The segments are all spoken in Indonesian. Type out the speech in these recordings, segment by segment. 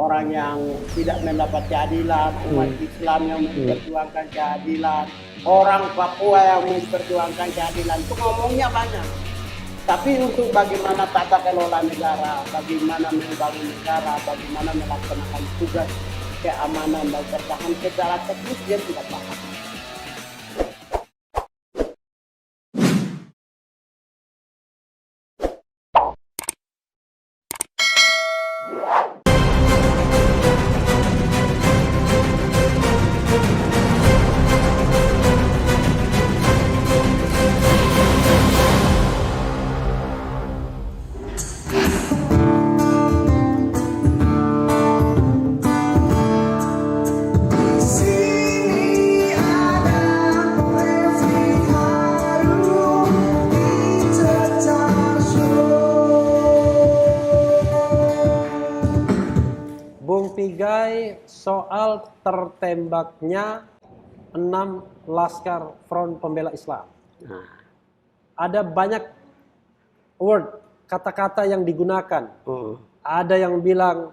orang yang tidak mendapat keadilan, umat Islam yang memperjuangkan keadilan, orang Papua yang memperjuangkan keadilan, itu ngomongnya banyak. Tapi untuk bagaimana tata kelola negara, bagaimana membangun negara, bagaimana melaksanakan tugas keamanan dan pertahanan secara teknis dia tidak paham. Bung Pigai, soal tertembaknya 6 Laskar Front Pembela Islam. Ada banyak word, kata-kata yang digunakan. Ada yang bilang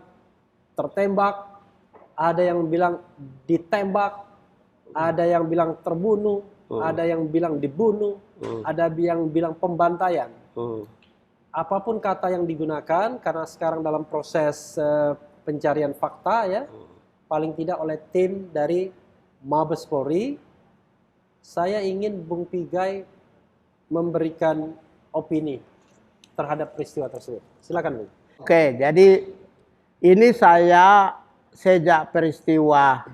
tertembak, ada yang bilang ditembak, ada yang bilang terbunuh, ada yang bilang dibunuh, ada yang bilang pembantaian. Apapun kata yang digunakan, karena sekarang dalam proses pencarian fakta ya, paling tidak oleh tim dari Mabes Polri, saya ingin Bung Pigai memberikan opini terhadap peristiwa tersebut. Silakan Bung. Oke, jadi ini saya sejak peristiwa,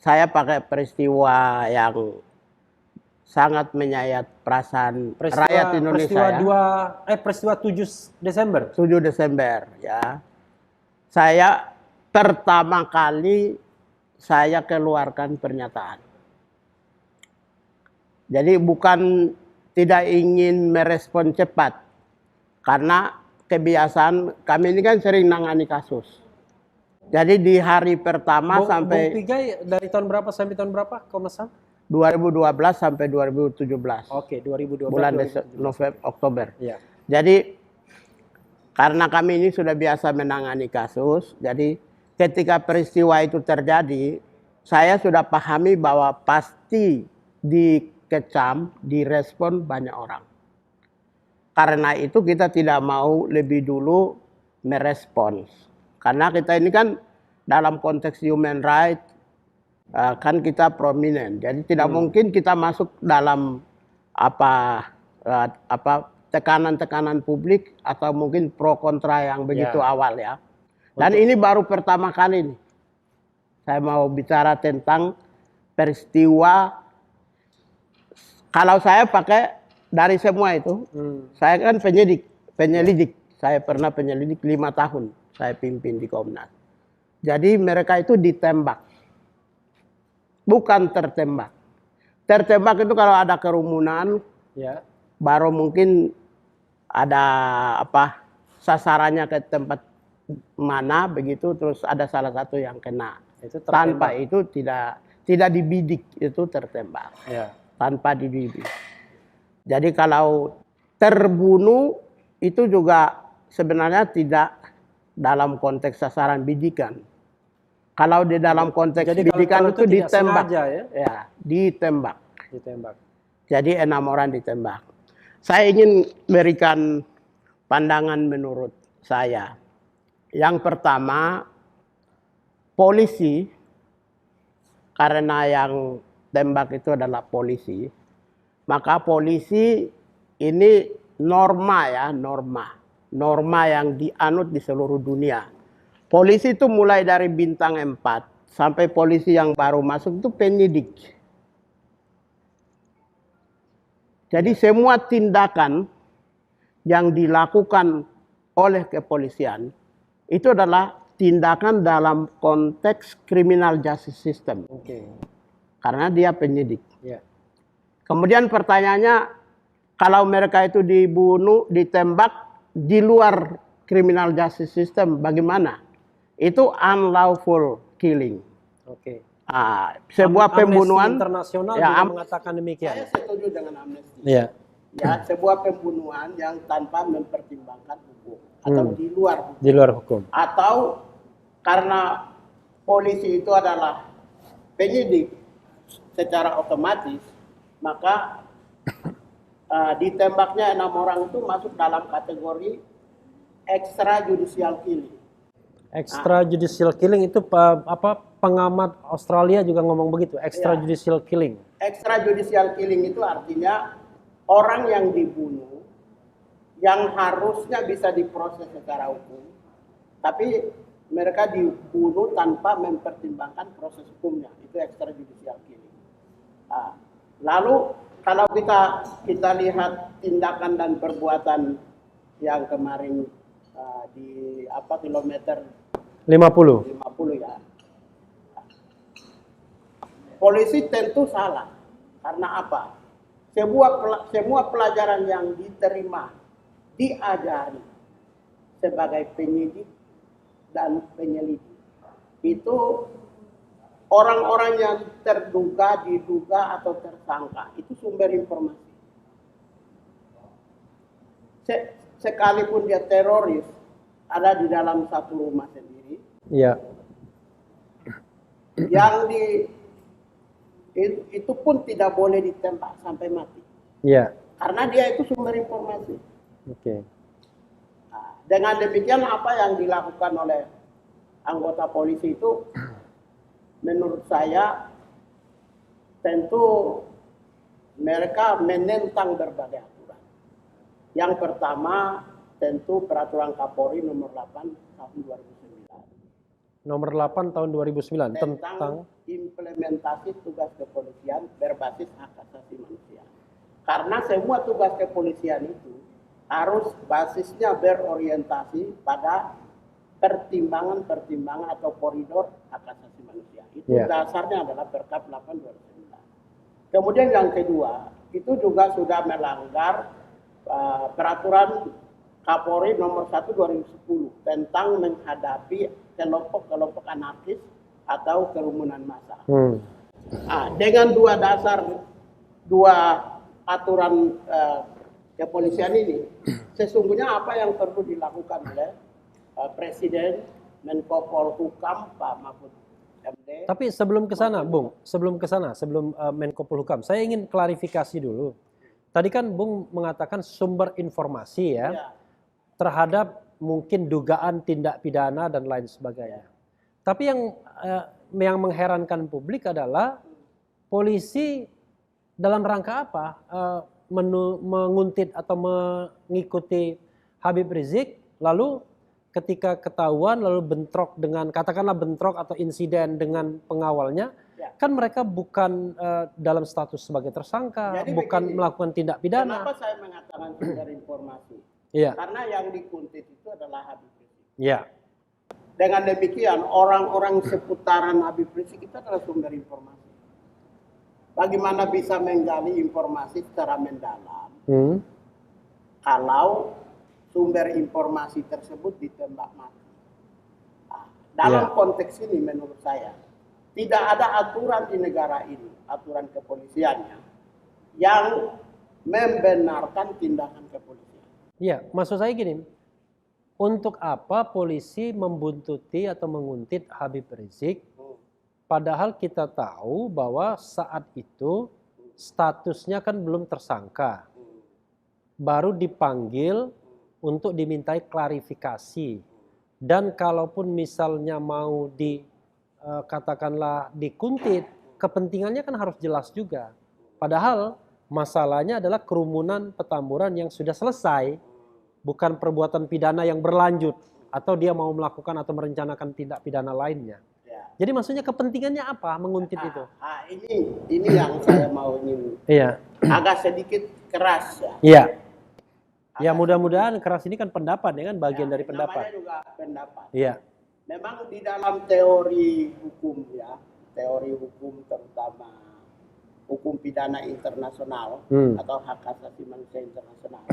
saya pakai peristiwa yang sangat menyayat perasaan rakyat Indonesia. Peristiwa 7 Desember. 7 Desember ya. Saya pertama kali saya keluarkan pernyataan. Jadi bukan tidak ingin merespon cepat. Karena kebiasaan kami ini kan sering nangani kasus. Jadi di hari pertama sampai... Bung Pigai dari tahun berapa sampai tahun berapa Komnas HAM? 2012 sampai 2017. Oke, 2012. Bulan November, Oktober. Ya. Jadi karena kami ini sudah biasa menangani kasus, jadi ketika peristiwa itu terjadi, saya sudah pahami bahwa pasti dikecam, direspon banyak orang. Karena itu kita tidak mau lebih dulu merespons. Karena kita ini kan dalam konteks human rights, kan kita prominent. Jadi tidak mungkin kita masuk dalam tekanan-tekanan publik atau mungkin pro kontra yang begitu awal ya. Dan ini baru pertama kali nih saya mau bicara tentang peristiwa. Kalau saya pakai dari semua itu, saya kan penyelidik. Saya pernah penyelidik 5 tahun saya pimpin di Komnas. Jadi mereka itu ditembak, bukan tertembak. Tertembak itu kalau ada kerumunan, ya, baru mungkin ada sasarannya ke tempat mana begitu, terus ada salah satu yang kena. Itu tanpa itu tidak dibidik, itu tertembak. Ya. Tanpa dibidik. Jadi kalau terbunuh itu juga sebenarnya tidak dalam konteks sasaran bidikan. Kalau di dalam konteks bidikan itu ditembak. Ya, ditembak. Jadi 6 orang ditembak. Saya ingin memberikan pandangan menurut saya. Yang pertama, polisi, karena yang tembak itu adalah polisi, maka polisi ini norma yang dianut di seluruh dunia. Polisi itu mulai dari bintang 4 sampai polisi yang baru masuk itu penyidik. Jadi semua tindakan yang dilakukan oleh kepolisian itu adalah tindakan dalam konteks criminal justice system. Karena dia penyidik. Kemudian pertanyaannya, kalau mereka itu dibunuh, ditembak di luar criminal justice system, bagaimana? Itu unlawful killing. Sebuah pembunuhan internasional juga mengatakan demikian. Saya setuju dengan Amnesty. Ya, sebuah pembunuhan yang tanpa mempertimbangkan hukum atau di luar hukum. Di luar hukum. Atau karena polisi itu adalah penyidik secara otomatis, maka ditembaknya 6 orang itu masuk dalam kategori extrajudicial killing. Extrajudicial killing itu apa, pengamat Australia juga ngomong begitu, extrajudicial killing. Extrajudicial killing itu artinya orang yang dibunuh yang harusnya bisa diproses secara hukum, tapi mereka dibunuh tanpa mempertimbangkan proses hukumnya. Itu extrajudicial killing. Lalu kalau kita lihat tindakan dan perbuatan yang kemarin di kilometer 50 ya. Polisi tentu salah. Karena apa? Semua pelajaran yang diterima, diajari sebagai penyidik dan penyelidik, itu orang-orang yang terduga, diduga, atau tersangka, itu sumber informasi. Sekalipun dia teroris, ada di dalam satu rumah sendiri, Iya. yang itu pun tidak boleh ditembak sampai mati. Iya. Karena dia itu sumber informasi. Oke. Dengan demikian apa yang dilakukan oleh anggota polisi itu menurut saya tentu mereka menentang berbagai aturan. Yang pertama tentu peraturan Kapolri nomor 8 tahun 2009. Nomor 8 tahun 2009 Tentang tentang implementasi tugas kepolisian berbasis hak asasi manusia. Karena semua tugas kepolisian itu harus basisnya berorientasi pada pertimbangan atau koridor hak asasi manusia. Itu dasarnya adalah Perkap 8 2009. Kemudian yang kedua, itu juga sudah melanggar peraturan Kapolri nomor 1 2010 tentang menghadapi kelompok-kelompok anarkis atau kerumunan massa. Dengan dua aturan kepolisian ini, sesungguhnya apa yang perlu dilakukan oleh Presiden, Menko Polhukam, Pak Mahfud MD. Tapi sebelum ke sana, Bung, sebelum Menko Polhukam, saya ingin klarifikasi dulu. Tadi kan Bung mengatakan sumber informasi ya. Terhadap mungkin dugaan tindak pidana dan lain sebagainya. Tapi yang mengherankan publik adalah polisi dalam rangka apa menguntit atau mengikuti Habib Rizik, lalu ketika ketahuan lalu bentrok dengan, katakanlah bentrok atau insiden dengan pengawalnya, kan mereka bukan dalam status sebagai tersangka, jadi bukan begini, melakukan tindak pidana. Kenapa saya mengatakan sumber informasi? Iya. Karena yang dikuntit itu adalah Habib Rizik. Iya. Dengan demikian orang-orang seputaran Habib Rizik itu adalah sumber informasi. Bagaimana bisa menggali informasi secara mendalam kalau sumber informasi tersebut ditembak mati? Dalam konteks ini menurut saya tidak ada aturan di negara ini, aturan kepolisiannya, yang membenarkan tindakan kepolisian. Iya, maksud saya gini, untuk apa polisi membuntuti atau menguntit Habib Rizik, padahal kita tahu bahwa saat itu statusnya kan belum tersangka, baru dipanggil untuk dimintai klarifikasi, dan kalaupun misalnya mau katakanlah dikuntit, kepentingannya kan harus jelas juga. Padahal masalahnya adalah kerumunan Petamburan yang sudah selesai, bukan perbuatan pidana yang berlanjut, atau dia mau melakukan atau merencanakan tindak pidana lainnya. Jadi maksudnya kepentingannya apa menguntit itu? Ini yang saya mau ingin agak sedikit keras ya. Iya. Ya mudah-mudahan keras ini kan pendapat ya kan, bagian dari pendapat. Namanya juga pendapat. Iya. Memang di dalam teori hukum ya, teori hukum terutama hukum pidana internasional atau hak asasi manusia internasional,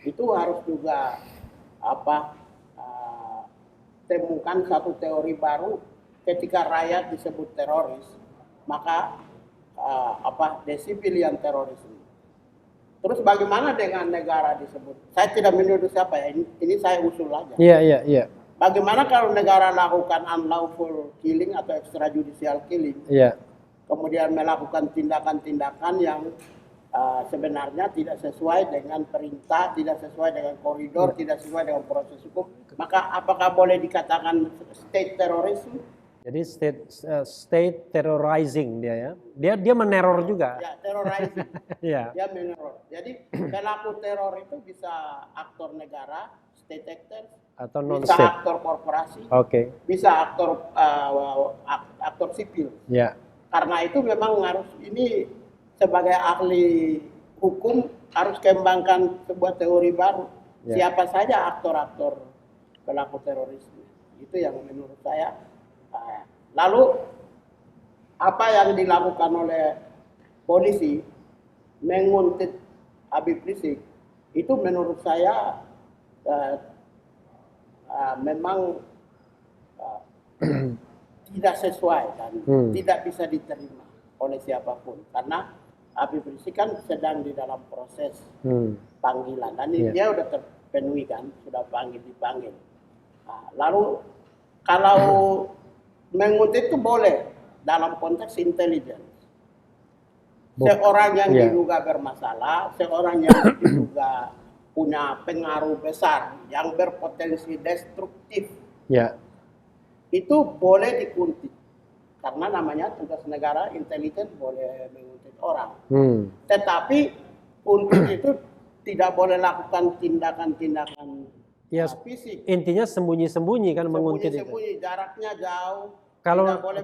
itu harus juga temukan satu teori baru. Ketika rakyat disebut teroris, maka the civilian terrorism. Terus bagaimana dengan negara disebut? Saya tidak menuduh siapa ya, ini saya usul aja. Iya. bagaimana kalau negara lakukan unlawful killing atau extrajudicial killing, Iya. kemudian melakukan tindakan-tindakan yang sebenarnya tidak sesuai dengan perintah, tidak sesuai dengan koridor, tidak sesuai dengan proses hukum, maka apakah boleh dikatakan state terrorism? Jadi state terrorizing dia ya. Dia meneror juga. Ya, terrorizing. Iya. Dia meneror. Jadi pelaku teror itu bisa aktor negara, state actor, Atau non bisa state. aktor korporasi, Oke. bisa aktor sipil. Ya. Karena itu memang harus ini sebagai ahli hukum harus kembangkan sebuah teori baru. Ya. Siapa saja aktor-aktor pelaku terorisme. Itu yang menurut saya. Lalu apa yang dilakukan oleh polisi menguntit Habib Rizik itu menurut saya memang tidak sesuai dan tidak bisa diterima oleh siapapun karena Habib Rizik kan sedang di dalam proses panggilan dan dia udah terpenuhi kan, sudah dipanggil. Lalu kalau menguntit itu boleh dalam konteks intelligence. Seorang yang diduga bermasalah, seorang yang diduga punya pengaruh besar, yang berpotensi destruktif, itu boleh dikuntit. Karena namanya tugas negara, intelijen boleh menguntit orang. Tetapi untuk itu tidak boleh lakukan tindakan-tindakan fisik. Intinya sembunyi-sembunyi kan menguntit itu. Sembunyi, jaraknya jauh.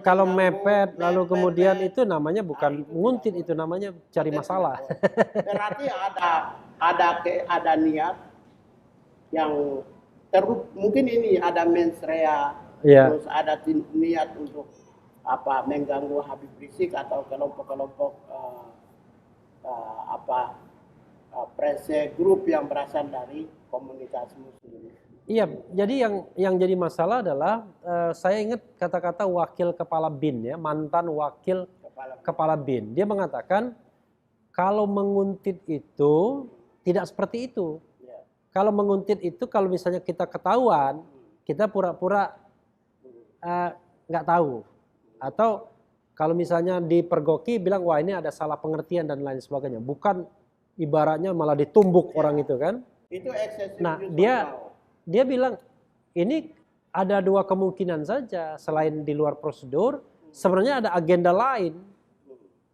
Kalau mepet lalu kemudian itu namanya bukan menguntit, itu namanya cari masalah. Berarti ada niat yang mungkin ini ada mens rea, terus ada niat untuk mengganggu Habib Rizik atau kelompok-kelompok presse group yang berasal dari komunitas muslim. Iya, jadi yang jadi masalah adalah saya ingat kata-kata wakil kepala BIN ya, mantan wakil kepala BIN. Dia mengatakan kalau menguntit itu tidak seperti itu. Kalau menguntit itu kalau misalnya kita ketahuan, kita pura-pura nggak tahu. Atau kalau misalnya dipergoki bilang wah ini ada salah pengertian dan lain sebagainya. Bukan ibaratnya malah ditumbuk orang itu kan. Itu eksesif. Nah, dia bilang ini ada dua kemungkinan saja selain di luar prosedur, sebenarnya ada agenda lain.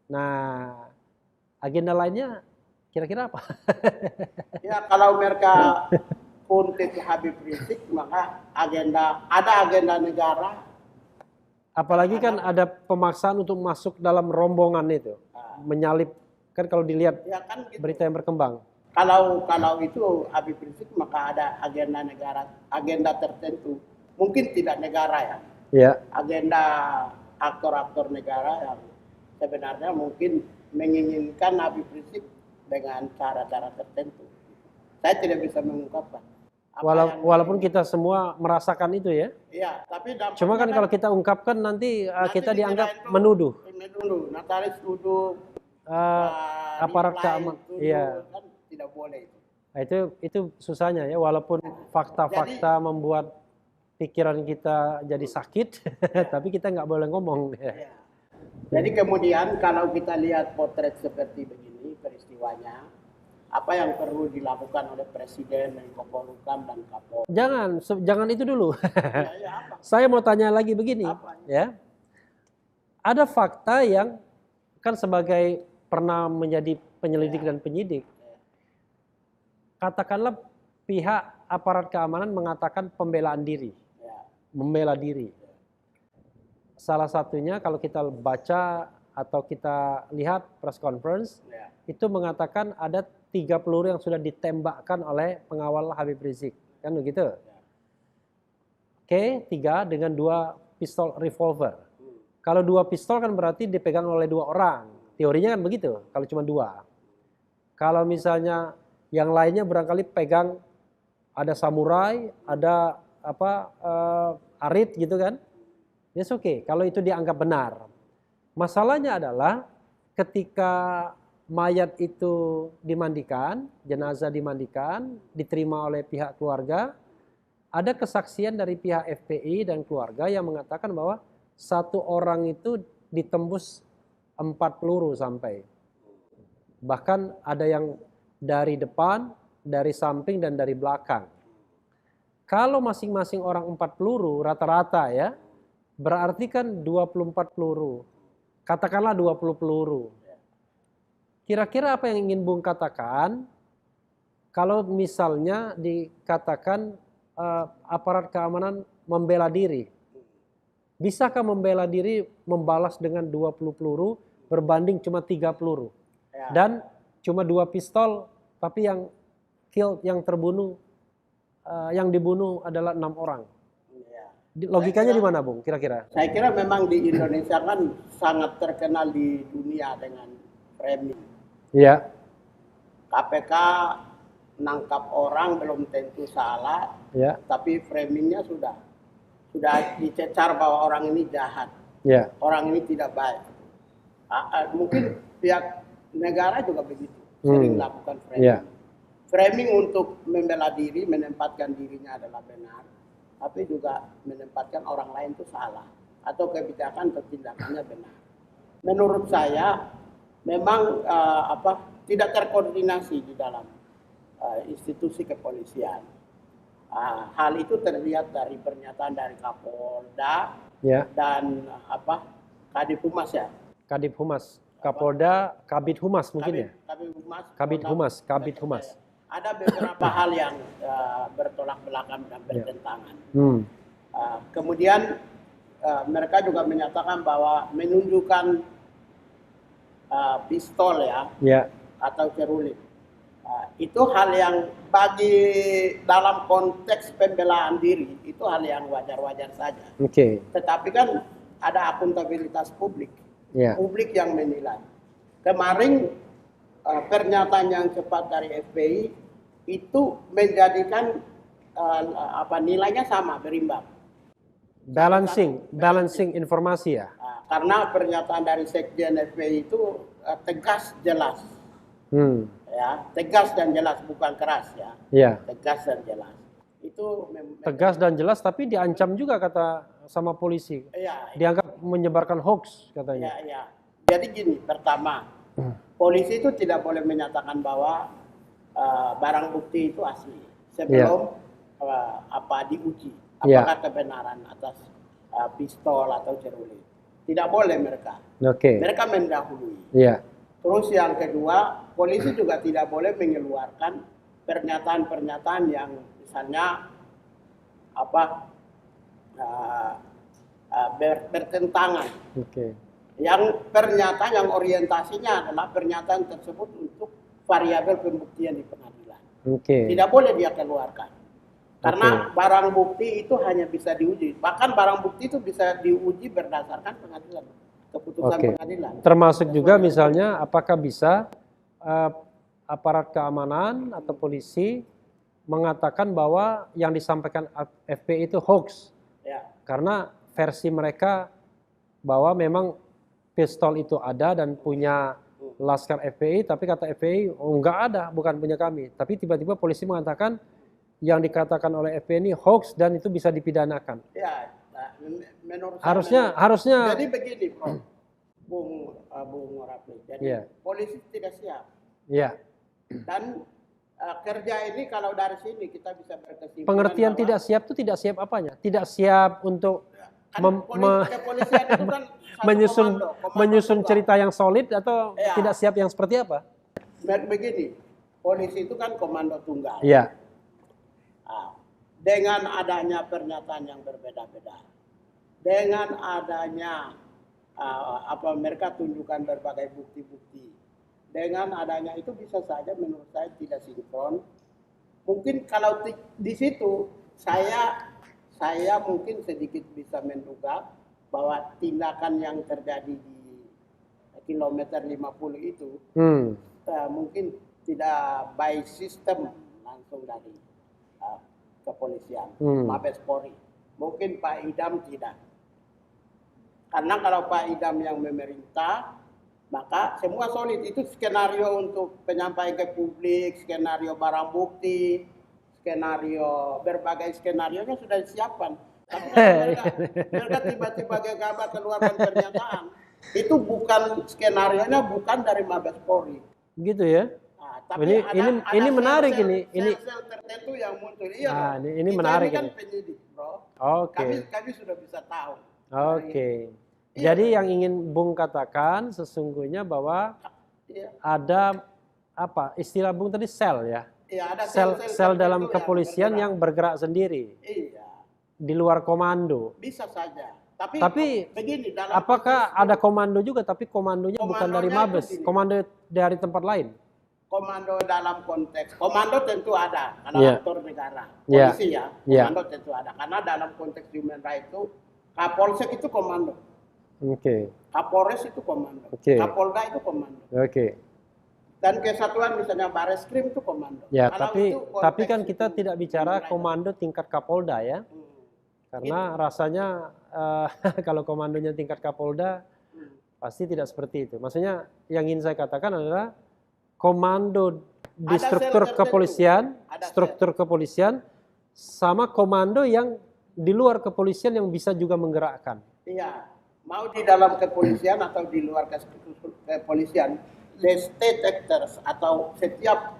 Nah, agenda lainnya kira-kira apa? Ya kalau mereka kuntit Habib Rizik maka ada agenda negara. Apalagi kan ada pemaksaan untuk masuk dalam rombongan itu, menyalip kan kalau dilihat kan gitu. Berita yang berkembang. Kalau itu Habib Rizik maka ada agenda negara, agenda tertentu. Mungkin tidak negara ya. Agenda aktor-aktor negara yang sebenarnya mungkin menginginkan Habib Rizik dengan cara-cara tertentu. Saya tidak bisa mengungkapkan. Walaupun kita semua merasakan itu ya. Iya, tapi cuma kan kalau kita ungkapkan nanti kita dianggap menuduh. Natalis tuduh aparat keamanan. Iya. Kan tidak boleh itu. Nah, itu susahnya ya, walaupun fakta-fakta membuat pikiran kita jadi sakit, tapi kita nggak boleh ngomong. Ya. Jadi kemudian kalau kita lihat potret seperti begini peristiwanya, apa yang perlu dilakukan oleh Presiden, Menko Polhukam dan Kapolri? Jangan itu dulu. Apa? Saya mau tanya lagi begini, ya. Ada fakta yang kan sebagai pernah menjadi penyelidik dan penyidik. Katakanlah pihak aparat keamanan mengatakan pembelaan diri, membela diri. Salah satunya kalau kita baca atau kita lihat press conference, itu mengatakan ada 3 peluru yang sudah ditembakkan oleh pengawal Habib Rizik, kan begitu? Oke, 3 dengan 2 pistol revolver. Kalau 2 pistol kan berarti dipegang oleh 2 orang. Teorinya kan begitu, kalau cuma 2. Kalau misalnya yang lainnya barangkali pegang ada samurai, ada arit gitu kan. Yes, oke, kalau itu dianggap benar. Masalahnya adalah ketika mayat itu dimandikan, jenazah dimandikan, diterima oleh pihak keluarga, ada kesaksian dari pihak FPI dan keluarga yang mengatakan bahwa satu orang itu ditembus 4 peluru sampai. Bahkan ada yang dari depan, dari samping, dan dari belakang. Kalau masing-masing orang 4 peluru rata-rata ya, berarti kan 24 peluru. Katakanlah 20 peluru. Kira-kira apa yang ingin Bung katakan kalau misalnya dikatakan aparat keamanan membela diri? Bisakah membela diri membalas dengan 20 peluru berbanding cuma 3 peluru? Dan cuma 2 pistol, tapi yang terbunuh, yang dibunuh adalah 6 orang. Logikanya di mana, Bung, kira-kira? Saya kira memang di Indonesia kan sangat terkenal di dunia dengan framing. Iya. KPK menangkap orang belum tentu salah, Ya. tapi framingnya sudah dicecar bahwa orang ini jahat, Ya. orang ini tidak baik. Mungkin pihak negara juga begitu, sering melakukan framing. Ya. Framing untuk membela diri, menempatkan dirinya adalah benar, tapi juga menempatkan orang lain itu salah, atau kebijakan atau tindakannya benar. Menurut saya memang tidak terkoordinasi di dalam institusi kepolisian. Hal itu terlihat dari pernyataan dari Kapolda Ya. dan Kadif Humas ya. Kadif Humas, Kapolda, Kabid Humas mungkin ya. Kabid Humas. Ada beberapa hal yang bertolak belakang dan bertentangan. Kemudian mereka juga menyatakan bahwa menunjukkan pistol ya. Atau cerulit. Itu hal yang bagi dalam konteks pembelaan diri itu hal yang wajar-wajar saja. Tetapi kan ada akuntabilitas publik, publik yang menilai. Kemarin pernyataan yang cepat dari FPI itu menjadikan nilainya sama, berimbang. Balancing informasi ya. Karena pernyataan dari Sekjen FPI itu tegas, jelas. Ya, tegas dan jelas, bukan keras ya. Tegas dan jelas. Itu tegas dan jelas, tapi diancam juga kata sama polisi. Dianggap menyebarkan hoax katanya. Jadi gini, pertama, polisi itu tidak boleh menyatakan bahwa barang bukti itu asli sebelum diuji apakah kebenaran atas pistol atau cerulit. Tidak boleh mereka. Mereka mendahului. Terus yang kedua, polisi juga tidak boleh mengeluarkan pernyataan-pernyataan yang misalnya bertentangan. Yang pernyataan yang orientasinya adalah pernyataan tersebut untuk variabel pembuktian di pengadilan. Tidak boleh dia keluarkan. Karena barang bukti itu hanya bisa diuji. Bahkan barang bukti itu bisa diuji berdasarkan pengadilan. Keputusan pengadilan. Termasuk juga misalnya apakah bisa aparat keamanan atau polisi mengatakan bahwa yang disampaikan FPI itu hoax. Karena versi mereka bahwa memang pistol itu ada dan punya laskar FPI, tapi kata FPI enggak ada, bukan punya kami. Tapi tiba-tiba polisi mengatakan yang dikatakan oleh FPI ini hoax dan itu bisa dipidanakan. Menurut harusnya jadi begini, Prof. Bung Rafli. Jadi polisi tidak siap. Dan kerja ini kalau dari sini kita bisa berkesimpulan. Pengertian tidak siap itu tidak siap apanya? Tidak siap untuk kepolisian itu kan menyusun cerita yang solid atau tidak siap yang seperti apa? Begini, polisi itu kan komando tunggal. Dengan adanya pernyataan yang berbeda-beda, dengan adanya mereka tunjukkan berbagai bukti-bukti, dengan adanya itu bisa saja menurut saya tidak sinkron. Mungkin kalau di situ saya mungkin sedikit bisa menduga bahwa tindakan yang terjadi di kilometer 50 itu mungkin tidak by system langsung dari kepolisian, Mabes Polri. Mungkin Pak Idam tidak. Karena kalau Pak Idam yang memerintah, maka semua solid. Itu skenario untuk penyampaian ke publik, skenario barang bukti, berbagai skenario nya sudah disiapkan. Tapi kalau mereka tiba-tiba gegabah keluarkan pernyataan, itu bukan skenario nya bukan dari Mabes Polri. Gitu ya. Nah, tapi ini menarik ini. Sel tertentu yang muncul. Iya, nah, ini kita menarik ini kan ini. penyidik, bro. Oke. Kami sudah bisa tahu. Oke. Jadi yang ingin Bung katakan sesungguhnya bahwa ada apa istilah Bung tadi sel ya? Iya, ada sel dalam kepolisian yang bergerak sendiri. Iya. Di luar komando. Bisa saja. Tapi begini, apakah ada komando juga tapi komandonya bukan dari Mabes, komando dari tempat lain? Komando dalam konteks, komando tentu ada karena aktor negara, polisi komando tentu ada karena dalam konteks human rights itu Kapolsek itu komando, Kapolres itu komando, Kapolda itu komando, dan kesatuan misalnya Bareskrim itu komando. Ya, tapi kan kita tidak bicara komando tingkat Kapolda ya, karena rasanya kalau komandonya tingkat Kapolda pasti tidak seperti itu. Maksudnya yang ingin saya katakan adalah komando di struktur kepolisian sama komando yang di luar kepolisian yang bisa juga menggerakkan. Iya, mau di dalam kepolisian atau di luar kepolisian, the state actors atau setiap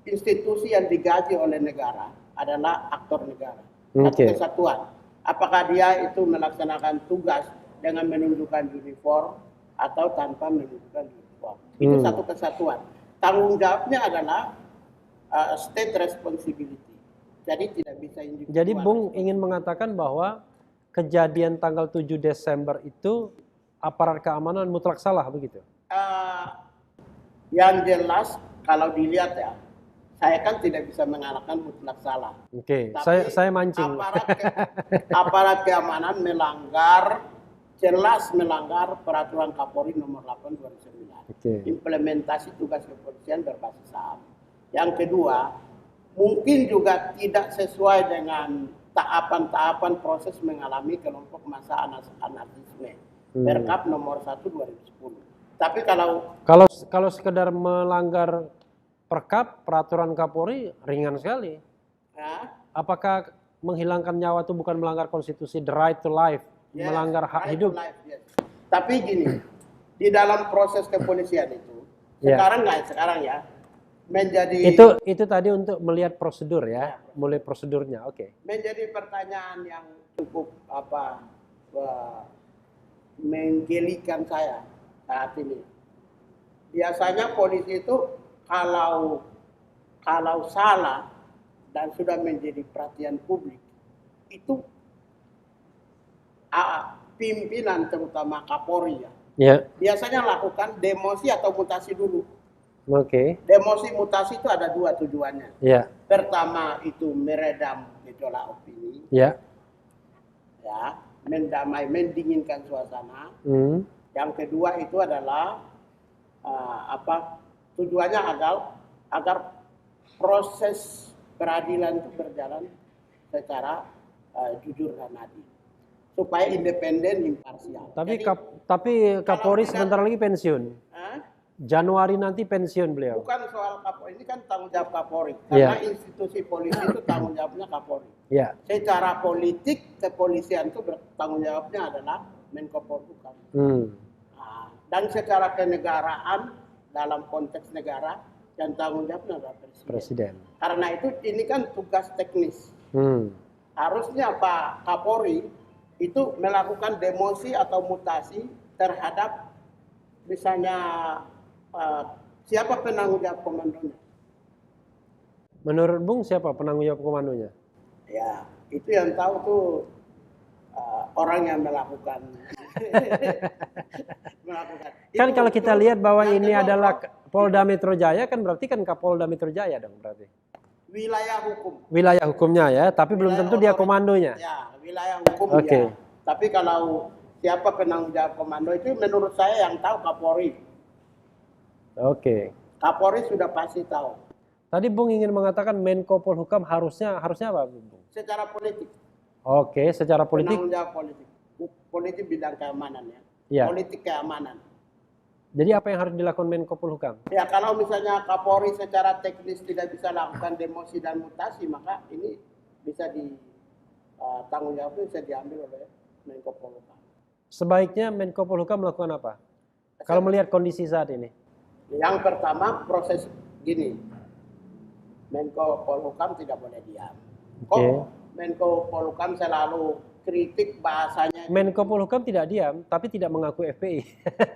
institusi yang digaji oleh negara adalah aktor negara. Satu kesatuan. Apakah dia itu melaksanakan tugas dengan menunjukkan uniform atau tanpa menunjukkan uniform. Itu satu kesatuan. Tanggung jawabnya adalah state responsibility. Jadi tidak bisa individual. Jadi Bung ingin mengatakan bahwa kejadian tanggal 7 Desember itu aparat keamanan mutlak salah begitu? Yang jelas kalau dilihat ya, saya kan tidak bisa mengatakan mutlak salah. Oke, saya mancing. Aparat keamanan jelas melanggar peraturan Kapolri nomor 8 2009. Implementasi tugas kepolisian berbasis HAM. Yang kedua, mungkin juga tidak sesuai dengan tahapan-tahapan proses mengalami kelompok massa anarkisme. Perkap nomor 1 2010. Tapi kalau sekedar melanggar Perkap, peraturan Kapolri ringan sekali. Apakah menghilangkan nyawa itu bukan melanggar konstitusi, the right to life, melanggar hak hidup? Tapi gini, di dalam proses kepolisian itu, sekarang menjadi itu tadi untuk melihat prosedur ya, mulai prosedurnya, menjadi pertanyaan yang cukup menggelikan saya saat ini. Biasanya polisi itu kalau salah dan sudah menjadi perhatian publik, itu pimpinan terutama Kapolri biasanya lakukan demosi atau mutasi dulu. Demosi mutasi itu ada dua tujuannya. Pertama itu meredam gejolak opini, mendamai, mendinginkan suasana. Yang kedua itu adalah tujuannya agar proses peradilan itu berjalan secara jujur dan adil, supaya independen, imparsial. Tapi Kapolri sebentar lagi pensiun. Januari nanti pensiun beliau. Bukan soal Kapolri, ini kan tanggung jawab Kapolri. Karena institusi polisi itu tanggung jawabnya Kapolri. Secara politik kepolisian itu tanggung jawabnya adalah Menko Polhukam. Dan secara kenegaraan dalam konteks negara yang tanggung jawabnya adalah presiden. Karena itu ini kan tugas teknis. Harusnya Pak Kapolri itu melakukan demosi atau mutasi terhadap misalnya siapa penanggung jawab komandonya. Menurut Bung siapa penanggung jawab komandonya? Ya, itu yang tahu tuh orang yang melakukan. Kan kalau kita lihat bahwa ini adalah Polda Metro Jaya, kan berarti kan Kapolda Metro Jaya dong berarti. Wilayah hukum. Wilayah hukumnya ya, tapi belum tentu dia komandonya. Ya, wilayah hukum ya. Tapi kalau siapa penanggung jawab komando itu menurut saya yang tahu Kapolri. Kapolri sudah pasti tahu. Tadi Bung ingin mengatakan Menko Polhukam harusnya apa Bung? Secara politik. Secara politik. Penanggung jawab politik. Politik bidang keamanan ya. Politik keamanan. Jadi apa yang harus dilakukan Menko Polhukam? Ya kalau misalnya Kapolri secara teknis tidak bisa lakukan demosi dan mutasi, maka ini bisa tanggung jawabnya bisa diambil oleh Menko Polhukam. Sebaiknya Menko Polhukam melakukan apa? Kalau melihat kondisi saat ini. Yang pertama proses gini, Menko Polhukam tidak boleh diam. Kok Menko Polhukam selalu kritik bahasanya? Menko Polhukam tidak diam, tapi tidak mengaku FPI.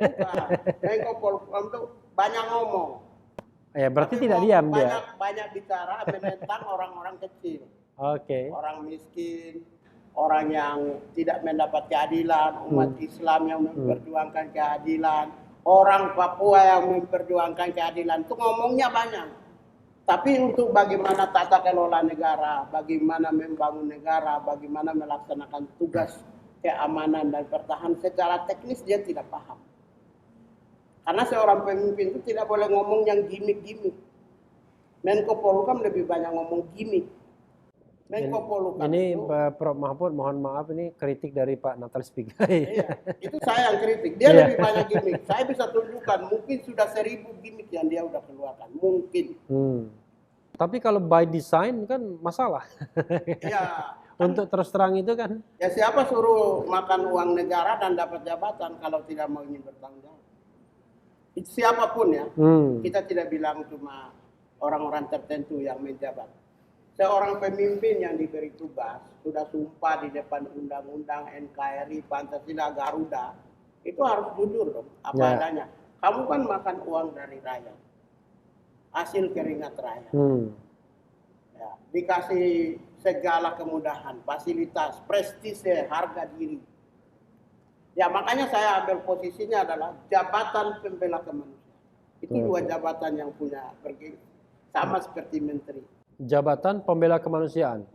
Bukan. Menko Polhukam itu banyak ngomong. Ya, berarti Tapi tidak diam dia. Banyak bicara menentang orang-orang kecil. Oke. Orang miskin, orang yang tidak mendapat keadilan, umat Islam yang memperjuangkan keadilan, orang Papua yang memperjuangkan keadilan, itu ngomongnya banyak. Tapi untuk bagaimana tata kelola negara, bagaimana membangun negara, bagaimana melaksanakan tugas keamanan dan pertahanan secara teknis dia tidak paham. Karena seorang pemimpin itu tidak boleh ngomong yang gimmick-gimmick. Menko Polhukam lebih banyak ngomong gimmick. Menko Polhukam ini itu, Prof. Mahfud, mohon maaf ini kritik dari Pak Natalis Pigai. iya, itu saya yang kritik. Dia lebih banyak gimmick. Saya bisa tunjukkan mungkin sudah 1000 gimmick yang dia udah keluarkan. Mungkin. Tapi kalau by design kan masalah. Iya. Untuk terus terang itu kan. Ya siapa suruh makan uang negara dan dapat jabatan kalau tidak mau ingin bertanggung jawab? Siapapun ya. Kita tidak bilang cuma orang-orang tertentu yang menjabat. Seorang pemimpin yang diberi tugas, sudah sumpah di depan undang-undang, NKRI, Pancasila, Garuda, itu harus jujur dong, apa adanya. Kamu kan makan uang dari rakyat, hasil keringat rakyat. Ya, dikasih segala kemudahan, fasilitas, prestise, harga diri. Ya makanya saya ambil posisinya adalah jabatan pembela kemanusiaan. Itu dua jabatan yang punya bergengsi, sama seperti menteri. Jabatan pembela kemanusiaan.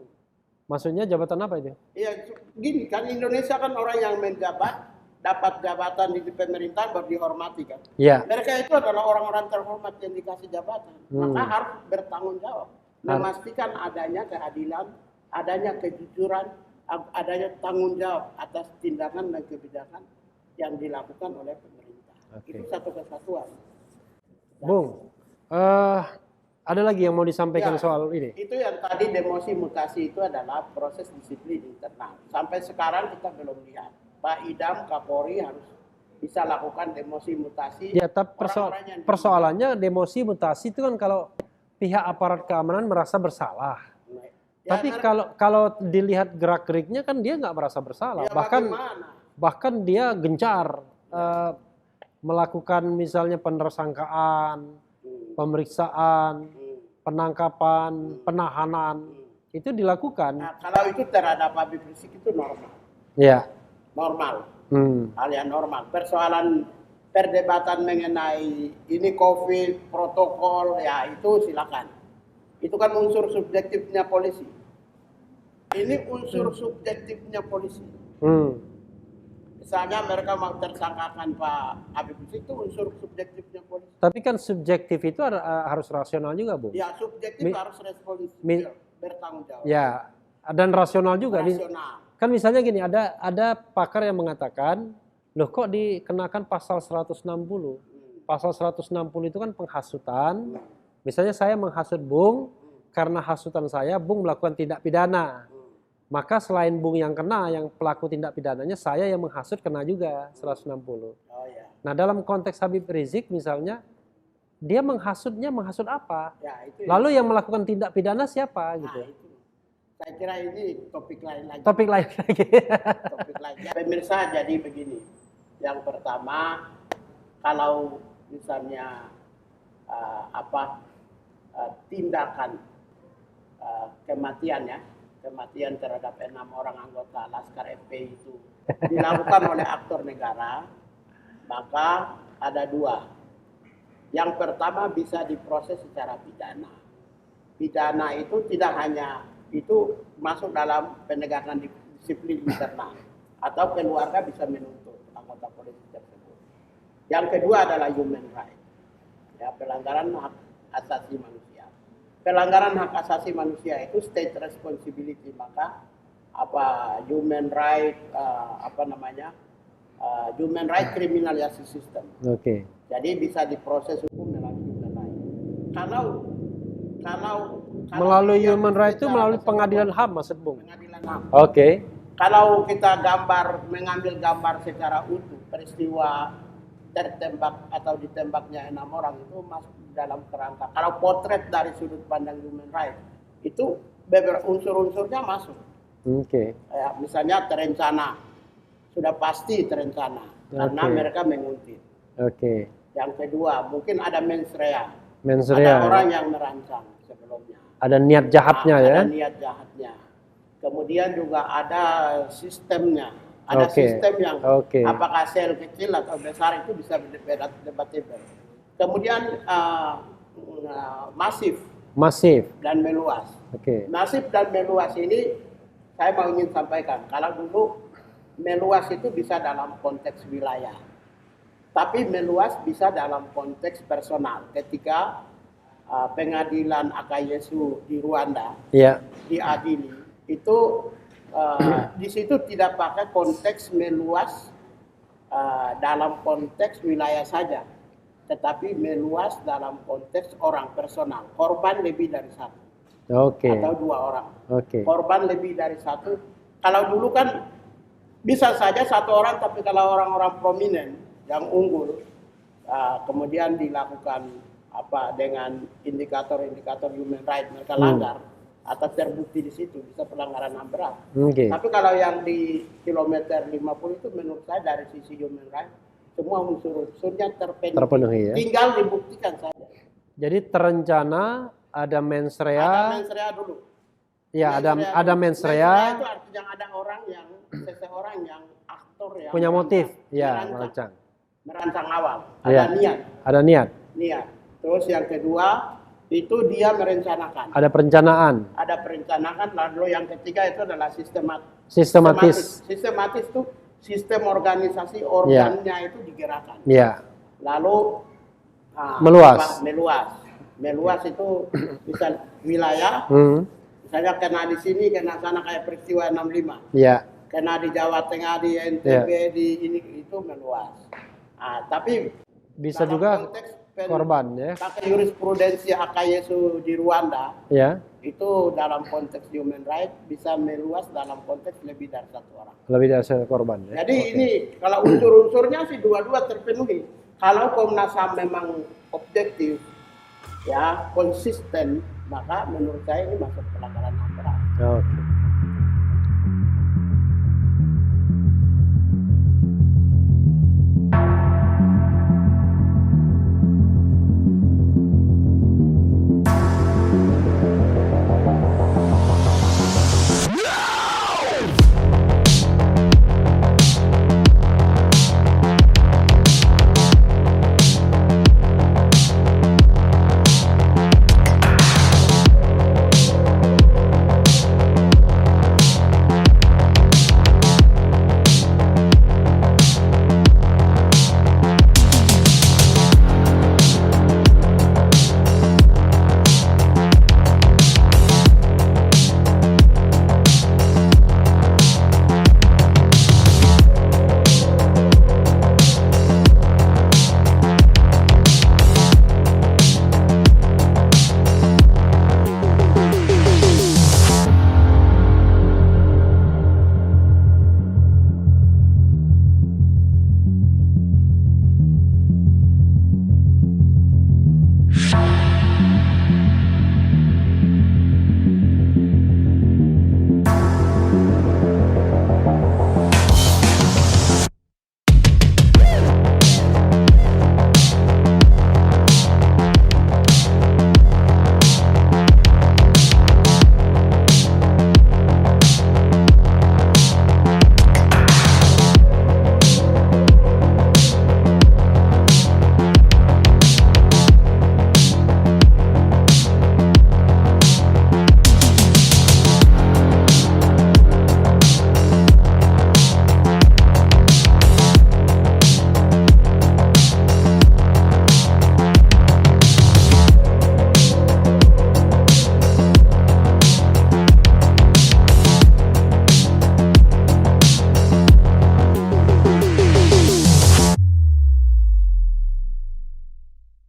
Maksudnya jabatan apa itu? Iya, gini kan Indonesia kan orang yang menjabat dapat jabatan di pemerintahan baru dihormati kan. Iya. Mereka itu adalah orang-orang terhormat yang dikasih jabatan. Maka harus bertanggung jawab, memastikan adanya keadilan, adanya kejujuran, adanya tanggung jawab atas tindakan dan kebijakan yang dilakukan oleh pemerintah. Itu satu kesatuan. Bung, ada lagi yang mau disampaikan soal ini? Itu yang tadi demosi mutasi itu adalah proses disiplin internal. Sampai sekarang kita belum lihat. Pak Idam, Kapolri harus bisa lakukan demosi mutasi. Ya, tapi persoalannya demosi mutasi itu kan kalau pihak aparat keamanan merasa bersalah. Ya, tapi kalau dilihat gerak-geriknya kan dia nggak merasa bersalah. Ya, bahkan dia gencar melakukan misalnya penersangkaan, pemeriksaan, penangkapan, penahanan, itu dilakukan. Nah, kalau itu terhadap Habib Rizik itu normal. Ya. Normal. Hal yang normal. Persoalan perdebatan mengenai ini COVID, protokol, ya itu silakan. Itu kan unsur subjektifnya polisi. Ini unsur subjektifnya polisi. Misalnya mereka mau tersangkakan Pak Habib Rizik itu unsur subjektifnya polisi. Tapi kan subjektif itu harus rasional juga, Bu. Ya, subjektif harus responsif, bertanggung jawab. Ya, dan rasional juga. Rasional. Kan misalnya gini, ada pakar yang mengatakan, loh kok dikenakan pasal 160? Pasal 160 itu kan penghasutan. Misalnya saya menghasut Bung, karena hasutan saya, Bung melakukan tindak pidana. Maka selain Bung yang kena, yang pelaku tindak pidananya, saya yang menghasut kena juga 160. Nah dalam konteks Habib Rizik misalnya, dia menghasut apa? Ya, itu lalu yang melakukan tindak pidana siapa? Gitu. Itu. Saya kira ini topik lain lagi. Topik lain lagi. Topik lain. Pemirsa, jadi begini. Yang pertama, kalau misalnya tindakan kematian terhadap 6 orang anggota Laskar FPI itu dilakukan oleh aktor negara, maka ada 2. Yang pertama bisa diproses secara pidana. Pidana itu tidak hanya itu masuk dalam penegakan disiplin internal, atau keluarga bisa menuntut anggota polisi tersebut. Yang kedua adalah human right, ya, pelanggaran hak asasi manusia. Pelanggaran hak asasi manusia itu state responsibility, maka human right Human Rights Criminal Justice System. Oke. Jadi bisa diproses hukum melalui human rights. Kalau Melalui dia human rights itu bicara melalui pasal pengadilan HAM, Maksud Bung. pengadilan HAM. Oke. Kalau kita mengambil gambar secara utuh peristiwa tertembak atau ditembaknya 6 orang itu masuk dalam kerangka. Kalau potret dari sudut pandang human rights itu beberapa unsur-unsurnya masuk. Oke. Ya, misalnya terencana, sudah pasti terencana karena Oke. mereka menguntit. Oke. Yang kedua mungkin ada mens rea, Mens ada rea. orang yang merancang sebelumnya. Ada niat jahatnya ya. Ada niat jahatnya. Kemudian juga ada sistemnya. Ada Oke. sistem yang Oke. apakah sel kecil atau besar itu bisa debatable. Kemudian masif Masif. dan meluas. Oke. Masif dan meluas ini saya mau ingin sampaikan. Kalau dulu meluas itu bisa dalam konteks wilayah. Tapi meluas bisa dalam konteks personal. Ketika pengadilan Akayesu di Rwanda Iya. diadili, itu di situ tidak pakai konteks meluas dalam konteks wilayah saja, tetapi meluas dalam konteks orang personal. Korban lebih dari satu Oke. atau 2 orang. Oke. Korban lebih dari satu. Kalau dulu kan bisa saja 1 orang, tapi kalau orang-orang prominen yang unggul, kemudian dilakukan dengan indikator-indikator human rights mereka langgar atau terbukti di situ bisa pelanggaran HAM berat. Oke. Tapi kalau yang di kilometer 50 itu menurut saya dari sisi human rights semua unsur-unsurnya Terpenuhi ya. tinggal dibuktikan saja. Jadi terencana, ada mens Ada rea. mens rea dulu. Ya, ada mens Mens rea rea. itu artinya ada orang yang seseorang yang aktor yang Punya motif. Ya, merancang merancang. awal. Ya. Ada niat. Ada niat. Terus yang kedua itu dia merencanakan. Ada perencanaan. Ada perencanaan. Lalu yang ketiga itu adalah Sistematis. Sistematis itu sistem organisasi organnya itu digerakkan. Ya. Lalu Meluas. Meluas itu bisa wilayah. Misalnya kena di sini, kena sana kayak peristiwa 65. Ya. Kena di Jawa Tengah, di NTB, di ini itu meluas. Tapi Bisa dalam juga konteks korban ya. pakai jurisprudensi Akayesu di Rwanda, Ya. itu dalam konteks human rights bisa meluas dalam konteks lebih dari 1 orang. Lebih dari satu korban ya. Jadi ini kalau unsur-unsurnya sih dua-dua terpenuhi. Kalau Komnas HAM memang objektif, ya konsisten, maka menurut saya ini masuk pelanggaran HAM berat. Oke.